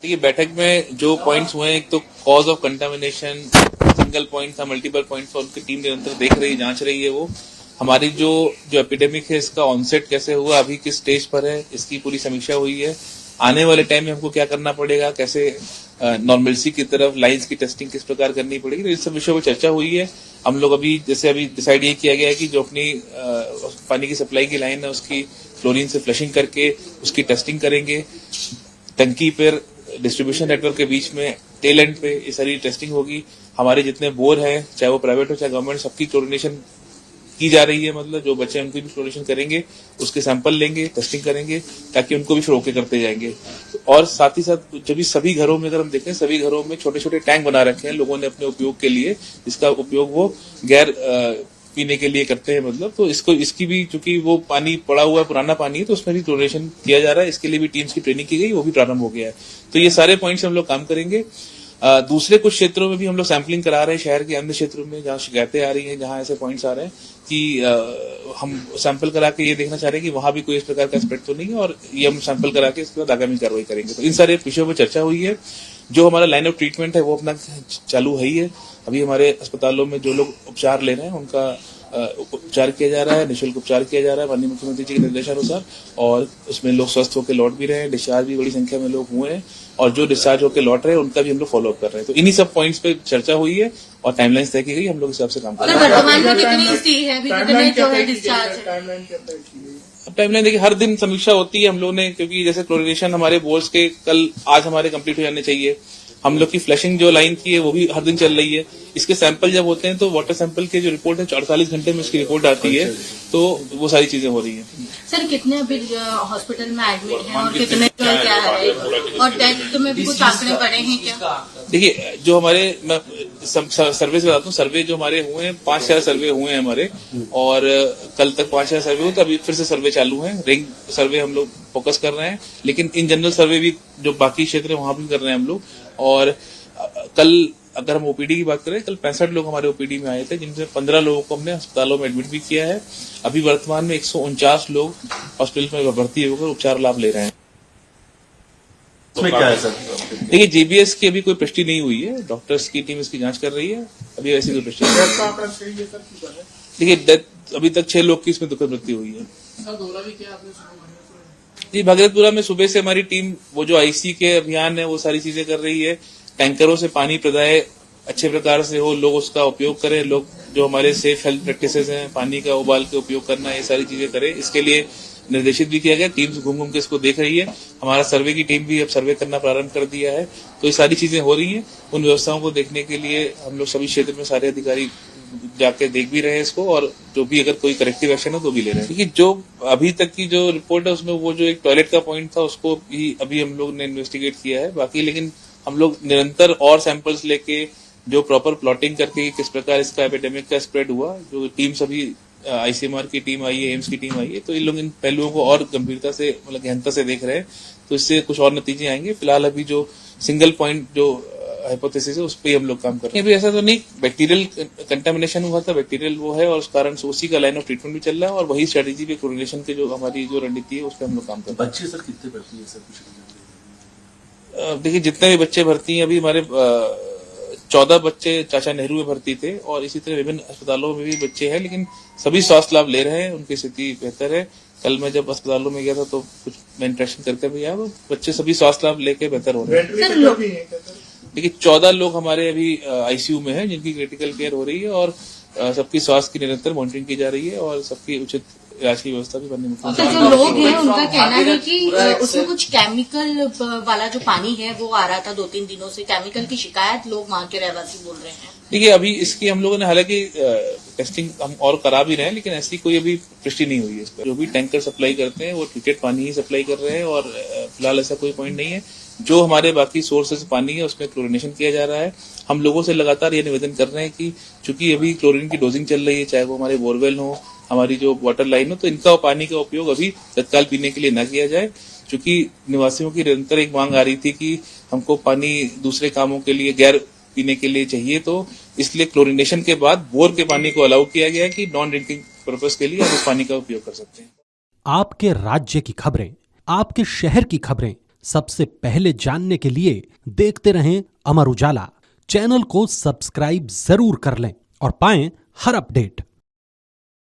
देखिए बैठक में जो पॉइंट्स हुए हैं, एक तो cause of contamination, single point था, मल्टीपल पॉइंट था, उनकी टीम निरंतर देख रही है, जांच रही है। वो हमारी जो एपिडेमिक है इसका ऑनसेट कैसे हुआ, अभी किस स्टेज पर है, इसकी पूरी समीक्षा हुई है। आने वाले टाइम में हमको क्या करना पड़ेगा, कैसे नॉर्मलसी की तरफ लाइन्स की टेस्टिंग किस प्रकार करनी पड़ेगी, तो इस सब विषयों पर चर्चा हुई है। हम लोग अभी डिसाइड ये किया गया है कि जो अपनी पानी की सप्लाई की लाइन है उसकी फ्लोरीन से फ्लशिंग करके उसकी टेस्टिंग करेंगे। टंकी पर डिस्ट्रीब्यूशन नेटवर्क के बीच में टेल एंड पे ये सारी टेस्टिंग होगी। हमारे जितने बोर हैं, चाहे वो प्राइवेट हो चाहे गवर्नमेंट, सबकी क्लोरिनेशन की जा रही है। मतलब जो बच्चे उनकी भी क्लोरिनेशन करेंगे, उसके सैंपल लेंगे, टेस्टिंग करेंगे, ताकि उनको भी फिर ओके करते जाएंगे। और साथ ही साथ जब सभी घरों में अगर हम देखें, सभी घरों में छोटे छोटे टैंक बना रखे हैं लोगों ने अपने उपयोग के लिए, जिसका उपयोग वो गैर पीने के लिए करते हैं। मतलब तो इसकी भी, चूंकि वो पानी पड़ा हुआ है, पुराना पानी है, तो उसमें भी क्लोरिनेशन किया जा रहा है। इसके लिए भी टीम्स की ट्रेनिंग की गई, वो भी प्रारंभ हो गया है। तो ये सारे पॉइंट्स हम लोग काम करेंगे। दूसरे कुछ क्षेत्रों में भी हम लोग सैंपलिंग करा रहे हैं, शहर के अन्य क्षेत्रों में जहां शिकायतें आ रही हैं, जहां ऐसे पॉइंट्स आ रहे हैं कि हम सैंपल करा के ये देखना चाह रहे हैं कि वहां भी कोई इस प्रकार का स्प्रेड तो नहीं है, और ये हम सैंपल करा के इसके बाद आगामी कार्रवाई करेंगे। तो इन सारे विषयों पर चर्चा हुई है। जो हमारा लाइन ऑफ ट्रीटमेंट है वो अपना चालू है ही है। अभी हमारे अस्पतालों में जो लोग उपचार ले रहे हैं उनका उपचार किया जा रहा है, निःशुल्क उपचार किया जा रहा है माननीय मुख्यमंत्री जी के निर्देशानुसार, और उसमें लोग स्वस्थ होकर लौट भी रहे हैं। डिस्चार्ज भी बड़ी संख्या में लोग हुए हैं, और जो डिस्चार्ज होकर लौट रहे हैं उनका भी हम लोग फॉलो अप कर रहे हैं। तो इन्हीं सब पॉइंट्स पे चर्चा हुई है और टाइमलाइंस तय की गई, हम लोग इस हिसाब से काम कर रहे हैं। वर्तमान में कितनी सी है, कितने जो है डिस्चार्ज है? अब टाइमलाइन देखिए, हर दिन समीक्षा होती है हम लोग ने, क्योंकि जैसे क्लोरिनेशन हमारे बोर्ड्स के आज हमारे कंप्लीट हो जाने चाहिए। हम लोग की फ्लशिंग जो लाइन की है वो भी हर दिन चल रही है। इसके सैंपल जब होते हैं तो वाटर सैंपल की जो रिपोर्ट है 48 घंटे में इसकी रिपोर्ट आती है, तो वो सारी चीजें हो रही है। सर कितने अभी हॉस्पिटल में एडमिट हैं और कितने जो है क्या है, और डेथ में भी कुछ आंकड़े बढ़े हैं क्या? देखिए जो हमारे, मैं सर्वे से बताता हूँ, सर्वे जो हमारे हुए हैं 5,000 सर्वे हुए हैं हमारे, और कल तक 5,000 सर्वे हुए, तो अभी फिर से सर्वे चालू है। रिंग सर्वे हम लोग फोकस कर रहे हैं, लेकिन इन जनरल सर्वे भी जो बाकी क्षेत्र है वहां भी कर रहे हैं हम लोग। और कल अगर हम ओपीडी की बात करें, कल 65 लोग हमारे ओपीडी में आए थे, जिनमें 15 लोगों को हमने अस्पतालों में एडमिट भी किया है। अभी वर्तमान में 149 लोग हॉस्पिटल में भर्ती होकर उपचार लाभ ले रहे हैं। उसमें क्या है सर? देखिए जेबीएस की अभी कोई पुष्टि नहीं हुई है, डॉक्टर्स की टीम इसकी जांच कर रही है, अभी ऐसी कोई पुष्टि नहीं। देखिए डेथ अभी तक 6 लोग की इसमें दुखद मृत्यु हुई है। जी भागीरथपुरा में सुबह से हमारी टीम वो जो आईसी के अभियान है वो सारी चीजें कर रही है। टैंकरों से पानी प्रदाय अच्छे प्रकार से हो, लोग उसका उपयोग करें, लोग जो हमारे सेफ हेल्थ प्रैक्टिसेस हैं, पानी का उबाल के उपयोग करना, ये सारी चीजें करें। इसके लिए निर्देशित भी किया गया, टीम घूम घूम के इसको देख रही है। हमारा सर्वे की टीम भी अब सर्वे करना प्रारंभ कर दिया है। तो ये सारी चीजें हो रही है। उन व्यवस्थाओं को देखने के लिए हम लोग सभी क्षेत्र में सारे अधिकारी जाके देख भी रहे हैं इसको, और जो भी अगर कोई करेक्टिव एक्शन हो तो भी ले रहे हैं। क्योंकि जो अभी तक की जो रिपोर्ट है उसमें वो जो एक टॉयलेट का पॉइंट था उसको भी अभी हम लोग ने इन्वेस्टिगेट किया है। बाकी लेकिन हम लोग निरंतर और सैंपल्स लेके जो प्रॉपर प्लॉटिंग करके किस प्रकार इसका एपिडेमिक का स्प्रेड हुआ, जो टीम सभी आईसीएमआर की टीम आई है, एम्स की टीम आई है, तो इन लोग इन पहलुओं को और गंभीरता से, मतलब गहनता से देख रहे हैं। तो इससे कुछ और नतीजे आएंगे। फिलहाल अभी जो सिंगल पॉइंट जो हाइपोथेसिस है उस पर हम लोग काम कर रहे हैं। अभी ऐसा तो नहीं, बैक्टीरियल कंटामिनेशन हुआ था, बैक्टीरियल वो है, और उस कारण से उसी का लाइन ऑफ ट्रीटमेंट भी चल रहा है, और वही स्ट्रेटेजी पे क्लोरिनेशन के जो हमारी जो रणनीति है उस पर हम लोग काम कर रहे हैं। बच्चे सर कितने भर्ती है सर, कुछ? देखिए जितने भी बच्चे भर्ती हैं, अभी हमारे 14 बच्चे चाचा नेहरू में भर्ती थे, और इसी तरह विभिन्न अस्पतालों में भी बच्चे हैं, लेकिन सभी स्वास्थ्य लाभ ले रहे हैं, उनकी स्थिति बेहतर है। कल मैं जब अस्पतालों में गया था तो कुछ मैं इंटरेक्शन करके भी आया, तो बच्चे सभी स्वास्थ्य लाभ लेके बेहतर हो रहे हैं। देखिए 14 लोग हमारे अभी आईसीयू में हैं, जिनकी क्रिटिकल केयर हो रही है, और सबकी स्वास्थ्य की निरंतर मॉनिटरिंग की जा रही है, और सबकी उचित इलाज की व्यवस्था भी बनने में। तो जो लोग हैं उनका कहना है कि उसमें कुछ केमिकल वाला जो पानी है वो आ रहा था 2-3 दिनों से, केमिकल की शिकायत लोग वहां के रहवासी बोल रहे हैं। देखिए अभी इसकी हम लोगों ने हालांकि टेस्टिंग हम और करा भी रहे हैं, लेकिन ऐसी कोई अभी पुष्टि नहीं हुई है इस पर। जो भी टैंकर सप्लाई करते हैं वो ट्रीटेड पानी ही सप्लाई कर रहे हैं, और फिलहाल ऐसा कोई पॉइंट नहीं है। जो हमारे बाकी सोर्सेज पानी है उसमें क्लोरिनेशन किया जा रहा है। हम लोगों से लगातार ये निवेदन कर रहे हैं कि चूंकि अभी क्लोरीन की डोजिंग चल रही है, चाहे वो हमारे बोरवेल हो, हमारी जो वाटर लाइन हो, तो इनका पानी का उपयोग अभी तत्काल पीने के लिए न किया जाए। चूंकि निवासियों की निरंतर एक मांग आ रही थी कि हमको पानी दूसरे कामों के लिए, गैर पीने के लिए चाहिए, तो इसलिए क्लोरिनेशन के बाद बोर के पानी को अलाउ किया गया कि नॉन ड्रिंकिंग पर्पज के लिए हम उस पानी का उपयोग कर सकते हैं। आपके राज्य की खबरें, आपके शहर की खबरें सबसे पहले जानने के लिए देखते रहें अमर उजाला। चैनल को सब्सक्राइब जरूर कर लें और पाएं हर अपडेट।